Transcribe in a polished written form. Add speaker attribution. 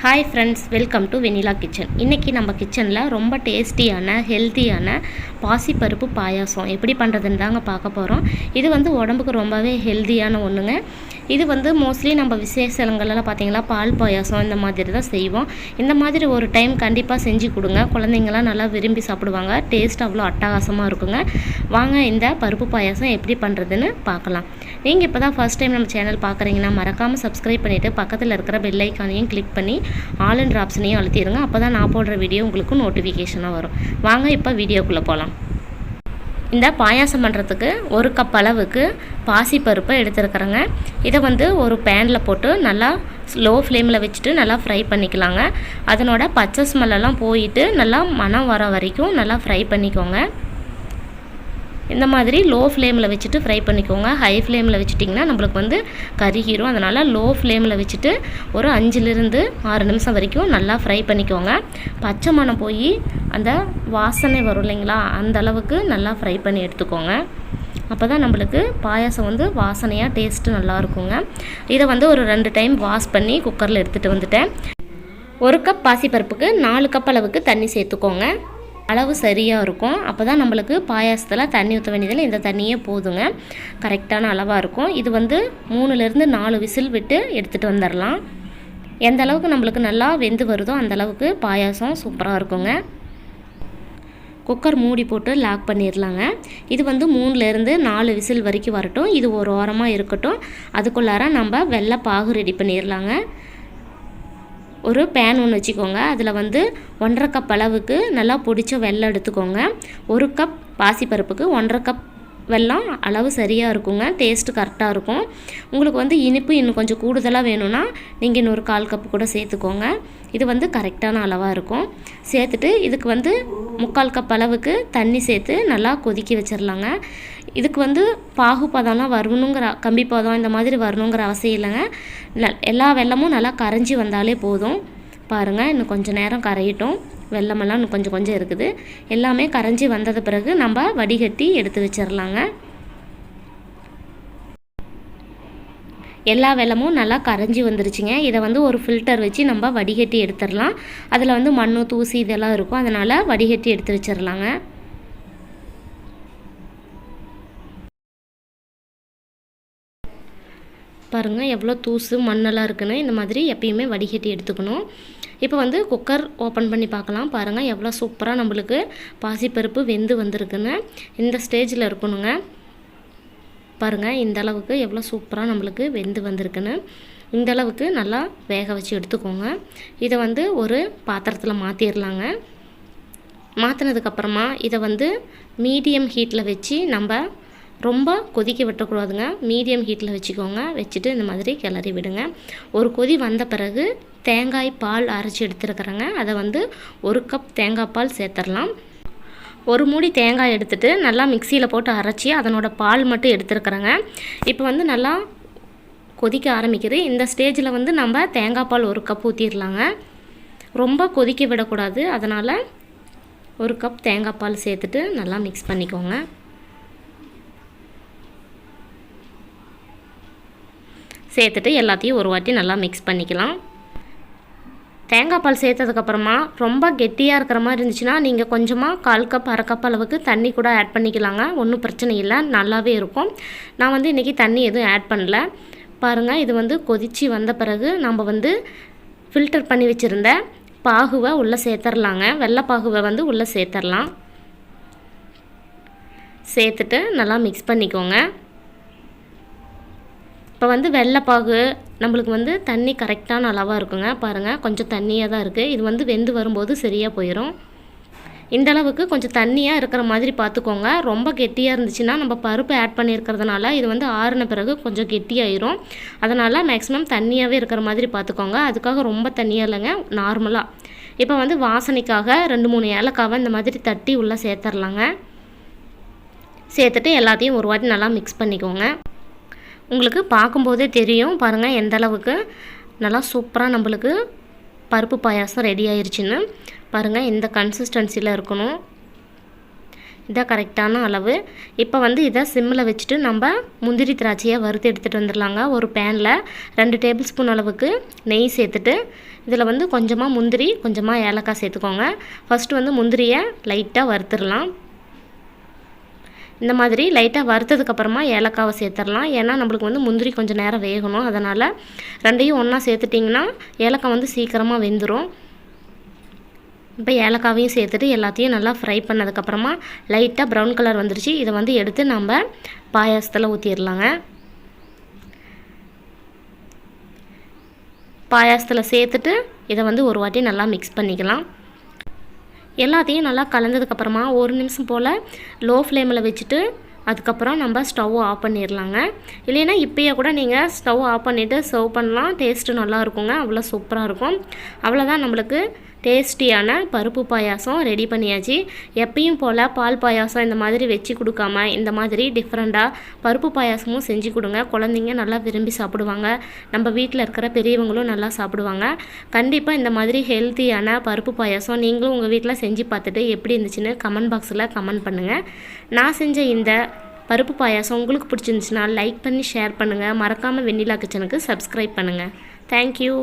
Speaker 1: Hi friends, welcome to vanilla kitchen. இன்றைக்கி நம்ம கிச்சனில் ரொம்ப டேஸ்டியான ஹெல்த்தியான பாசிப்பருப்பு பாயாசம் எப்படி பண்ணுறதுன்னு தாங்க பார்க்க போகிறோம். இது உடம்புக்கு ரொம்பவே ஹெல்த்தியான ஒன்றுங்க. இது மோஸ்ட்லி நம்ம விசேஷங்களெல்லாம் பார்த்திங்கன்னா பால் பாயாசம் இந்த மாதிரி தான் செய்வோம். இந்த மாதிரி ஒரு டைம் கண்டிப்பாக செஞ்சு கொடுங்க. குழந்தைங்களாம் நல்லா விரும்பி சாப்பிடுவாங்க. டேஸ்ட் அவ்வளோ அட்டகாசமாக இருக்குங்க. வாங்க இந்த பருப்பு பாயாசம் எப்படி பண்ணுறதுன்னு பார்க்கலாம். நீங்கள் இப்போ தான் ஃபஸ்ட் டைம் நம்ம சேனல் பார்க்குறீங்கன்னா மறக்காமல் சப்ஸ்கிரைப் பண்ணிவிட்டு பக்கத்தில் இருக்கிற பெல் ஐக்கானையும் கிளிக் பண்ணி ஆல் என்ற ஆப்ஷனையும் அழுத்திடுங்க. அப்போ தான் நான் போடுற வீடியோ உங்களுக்கு நோட்டிஃபிகேஷனாக வரும். வாங்க இப்போ வீடியோக்குள்ளே போகலாம். இந்த பாயாசம் பண்ணுறதுக்கு 1 கப் அளவுக்கு பாசிப்பருப்பை எடுத்துருக்குறேங்க. இதை ஒரு பேனில் போட்டு நல்லா லோ ஃப்ளேமில் வச்சுட்டு நல்லா ஃப்ரை பண்ணிக்கலாங்க. அதனோட பச்சை ஸ்மெல்லாம் போயிட்டு நல்லா மணம் வர வரைக்கும் நல்லா ஃப்ரை பண்ணிக்கோங்க. இந்த மாதிரி லோ ஃப்ளேமில் வச்சுட்டு ஃப்ரை பண்ணிக்கோங்க. ஹை ஃப்ளேமில் வச்சுட்டிங்கன்னா நம்மளுக்கு கருகிரும். அதனால் லோ ஃப்ளேமில் வச்சுட்டு ஒரு 5-6 நிமிஷம் வரைக்கும் நல்லா ஃப்ரை பண்ணிக்கோங்க. பச்சை மணம் போய் அந்த வாசனை வரும் இல்லைங்களா, அந்த அளவுக்கு நல்லா ஃப்ரை பண்ணி எடுத்துக்கோங்க. அப்போ தான் நம்மளுக்கு பாயாசம் வாசனையாக டேஸ்ட்டு நல்லா இருக்குங்க. இதை ஒரு 2 டைம் வாஷ் பண்ணி குக்கரில் எடுத்துகிட்டு வந்துட்டேன். 1 கப் பாசிப்பருப்புக்கு 4 கப் அளவுக்கு தண்ணி சேர்த்துக்கோங்க. அளவு சரியாக இருக்கும். அப்போ தான் நம்மளுக்கு பாயாசத்தில் தண்ணி ஊற்ற வேண்டியதில் இந்த தண்ணியே போதுங்க. கரெக்டான அளவாக இருக்கும். இது 3-4 விசில் விட்டு எடுத்துகிட்டு வந்துடலாம். எந்த அளவுக்கு நம்மளுக்கு நல்லா வெந்து வருதோ அந்த அளவுக்கு பாயாசம் சூப்பராக இருக்குங்க. குக்கர் மூடி போட்டு லாக் பண்ணிடலாங்க. இது 3-4 விசில் வரைக்கும் வரட்டும். இது ஒரு ஓரமாக இருக்கட்டும். அதுக்குள்ளார நம்ம வெள்ளை பாகு ரெடி பண்ணிடலாங்க. ஒரு பேன் ஒன்று வச்சுக்கோங்க. அதில் 1.5 கப் அளவுக்கு நல்லா பொடிச்ச வெல்லம் எடுத்துக்கோங்க. 1 கப் பாசிப்பருப்புக்கு 1.5 கப் வெல்லம் அளவு சரியாக இருக்குங்க. டேஸ்ட்டு கரெக்டாக இருக்கும். உங்களுக்கு இனிப்பு இன்னும் கொஞ்சம் கூடுதலாக வேணும்னா நீங்கள் இன்னொரு 1/4 கப் கூட சேர்த்துக்கோங்க. இது கரெக்டான அளவாக இருக்கும். சேர்த்துட்டு இதுக்கு 3/4 கப் அளவுக்கு தண்ணி சேர்த்து நல்லா கொதிக்க வச்சிடலாங்க. இதுக்கு பாகு பதம்லாம் வரணுங்கிற கம்பி பதம் இந்த மாதிரி வரணுங்கிற அவசியம் இல்லைங்க. எல்லா வெல்லமும் நல்லா கரைஞ்சி வந்தாலே போதும். பாருங்கள், இன்னும் கொஞ்சம் நேரம் கரையட்டும். வெல்லமெல்லாம் இன்னும் கொஞ்சம் இருக்குது. எல்லாமே கரைஞ்சி வந்தது பிறகு நம்ம வடிகட்டி எடுத்து வச்சிடலாங்க. எல்லா வெல்லமும் நல்லா கரைஞ்சி வந்துருச்சுங்க. இதை ஒரு ஃபில்டர் வச்சு நம்ம வடிகட்டி எடுத்துடலாம். அதில் மண்ணு தூசி இதெல்லாம் இருக்கும். அதனால் வடிகட்டி எடுத்து வச்சிடலாங்க. பாருங்கள் எவ்வளோ தூசு மண்ணெல்லாம் இருக்குன்னு. இந்த மாதிரி எப்பயுமே வடிகட்டி எடுத்துக்கணும். இப்போ குக்கர் ஓப்பன் பண்ணி பார்க்கலாம். பாருங்கள் எவ்வளோ சூப்பராக நம்மளுக்கு பாசிப்பருப்பு வெந்து வந்திருக்குன்னு. இந்த ஸ்டேஜில் இருக்கணுங்க. பாருங்கள் இந்த அளவுக்கு எவ்வளோ சூப்பராக நம்மளுக்கு வெந்து வந்திருக்குன்னு. இந்த அளவுக்கு நல்லா வேக வச்சு எடுத்துக்கோங்க. இதை ஒரு பாத்திரத்தில் மாற்றிடலாங்க. மாற்றினதுக்கப்புறமா இதை மீடியம் ஹீட்டில் வச்சு நம்ம ரொம்ப கொதிக்க விட்டக்கூடாதுங்க. மீடியம் ஹீட்டில் வச்சுக்கோங்க. வச்சுட்டு இந்த மாதிரி கிளறி விடுங்க. ஒரு கொதி வந்த பிறகு தேங்காய் பால் அரைச்சி எடுத்துருக்குறேங்க. அதை 1 கப் தேங்காய் பால் சேர்த்துடலாம். ஒரு மூடி தேங்காய் எடுத்துகிட்டு நல்லா மிக்சியில் போட்டு அரைச்சி அதனோட பால் மட்டும் எடுத்துருக்குறேங்க. இப்போ நல்லா கொதிக்க ஆரம்பிக்குது. இந்த ஸ்டேஜில் நம்ம தேங்காய் பால் 1 கப் ஊற்றிடலாங்க. ரொம்ப கொதிக்க விடக்கூடாது. அதனால் 1 கப் தேங்காய் பால் சேர்த்துட்டு நல்லா மிக்ஸ் பண்ணிக்கோங்க. சேர்த்துட்டு எல்லாத்தையும் ஒரு வாட்டி நல்லா மிக்ஸ் பண்ணிக்கலாம். தேங்காய் பால் சேர்த்ததுக்கப்புறமா ரொம்ப கெட்டியாக இருக்கிற மாதிரி இருந்துச்சுன்னா நீங்கள் கொஞ்சமாக 1/4 கப் 1/2 கப் அளவுக்கு தண்ணி கூட ஆட் பண்ணிக்கலாங்க. ஒன்றும் பிரச்சனை இல்லை, நல்லாவே இருக்கும். நான் இன்றைக்கி தண்ணி எதுவும் ஆட் பண்ணல. பாருங்கள், இது கொதித்து வந்த பிறகு நம்ம ஃபில்டர் பண்ணி வச்சுருந்த பாகுவை உள்ளே சேர்த்துடலாங்க. வெள்ளை பாகுவை உள்ளே சேர்த்துடலாம். சேர்த்துட்டு நல்லா மிக்ஸ் பண்ணிக்கோங்க. இப்போ வெள்ளைப்பாகு நம்மளுக்கு தண்ணி கரெக்டான அளவாக இருக்குங்க. பாருங்கள் கொஞ்சம் தண்ணியாக தான் இருக்குது. இது வெந்து வரும்போது சரியாக போயிடும். இந்த அளவுக்கு கொஞ்சம் தண்ணியாக இருக்கிற மாதிரி பார்த்துக்கோங்க. ரொம்ப கெட்டியாக இருந்துச்சுன்னா நம்ம பருப்பு ஆட் பண்ணியிருக்கிறதுனால இது ஆறின பிறகு கொஞ்சம் கெட்டியாயிரும். அதனால் மேக்ஸிமம் தண்ணியாகவே இருக்கிற மாதிரி பார்த்துக்கோங்க. அதுக்காக ரொம்ப தண்ணியாக இல்லைங்க, நார்மலாக. இப்போ வாசனைக்காக 2-3 ஏலக்காவை இந்த மாதிரி தட்டி உள்ளே சேர்த்துடலாங்க. சேர்த்துட்டு எல்லாத்தையும் ஒரு வாட்டி நல்லா மிக்ஸ் பண்ணிக்கோங்க. உங்களுக்கு பார்க்கும்போதே தெரியும் பாருங்கள் எந்த அளவுக்கு நல்லா சூப்பராக நம்மளுக்கு பருப்பு பாயாசம் ரெடி ஆயிடுச்சுன்னு. பாருங்கள் இந்த கன்சிஸ்டன்சியில் இருக்கணும். இதான் கரெக்டான அளவு. இப்போ இதை சிம்மில் வச்சுட்டு நம்ம முந்திரி திராட்சையை வறுத்து எடுத்துகிட்டு வந்துடலாங்க. ஒரு பேனில் 2 டேபிள் ஸ்பூன் அளவுக்கு நெய் சேர்த்துட்டு இதில் வந்து கொஞ்சமாக முந்திரி, கொஞ்சமாக ஏலக்காய் சேர்த்துக்கோங்க. ஃபஸ்ட்டு வந்து முந்திரியை லைட்டாக வறுத்துடலாம். இந்த மாதிரி லைட்டாக வறுத்ததுக்கப்புறமா ஏலக்காவை சேர்த்துடலாம். ஏன்னா நம்மளுக்கு வந்து முந்திரி கொஞ்சம் நேரம் வேகணும். அதனால் ரெண்டையும் ஒன்றா சேர்த்துட்டிங்கன்னா ஏலக்காய் வந்து சீக்கிரமாக வெந்துடும். இப்போ ஏலக்காவையும் சேர்த்துட்டு எல்லாத்தையும் நல்லா ஃப்ரை பண்ணதுக்கப்புறமா லைட்டாக ப்ரௌன் கலர் வந்துருச்சு. இதை வந்து எடுத்து நம்ம பாயாசத்தில் ஊற்றிடலாங்க. பாயாசத்தில் சேர்த்துட்டு இதை வந்து ஒரு வாட்டி நல்லா மிக்ஸ் பண்ணிக்கலாம். எல்லாத்தையும் நல்லா கலந்ததுக்கப்புறமா 1 நிமிஷம் போல் லோ ஃப்ளேமில் வச்சுட்டு அதுக்கப்புறம் நம்ம ஸ்டவ் ஆஃப் பண்ணிடலாங்க. இல்லைன்னா இப்போயே கூட நீங்கள் ஸ்டவ் ஆஃப் பண்ணிவிட்டு சர்வ் பண்ணலாம். டேஸ்ட்டு நல்லா இருக்குங்க. அவ்வளோ சூப்பராக இருக்கும். அவ்வளோதான், நம்மளுக்கு டேஸ்டியான பருப்பு பாயாசம் ரெடி பண்ணியாச்சு. எப்பயும் போல் பால் பாயாசம் இந்த மாதிரி வச்சு கொடுக்காம இந்த மாதிரி டிஃப்ரெண்ட்டாக பருப்பு பாயாசமும் செஞ்சு கொடுங்க. குழந்தைங்க நல்லா விரும்பி சாப்பிடுவாங்க. நம்ம வீட்டில் இருக்கிற பெரியவங்களும் நல்லா சாப்பிடுவாங்க. கண்டிப்பாக இந்த மாதிரி ஹெல்த்தியான பருப்பு பாயாசம் நீங்களும் உங்கள் வீட்டில் செஞ்சு பார்த்துட்டு எப்படி இருந்துச்சுன்னு கமெண்ட் பாக்ஸில் கமெண்ட் பண்ணுங்கள். நான் செஞ்ச இந்த பருப்பு பாயாசம் உங்களுக்கு பிடிச்சிருந்துச்சுன்னா லைக் பண்ணி ஷேர் பண்ணுங்கள். மறக்காமல் வெண்ணிலா கிச்சனுக்கு சப்ஸ்கிரைப் பண்ணுங்கள். தேங்க்யூ.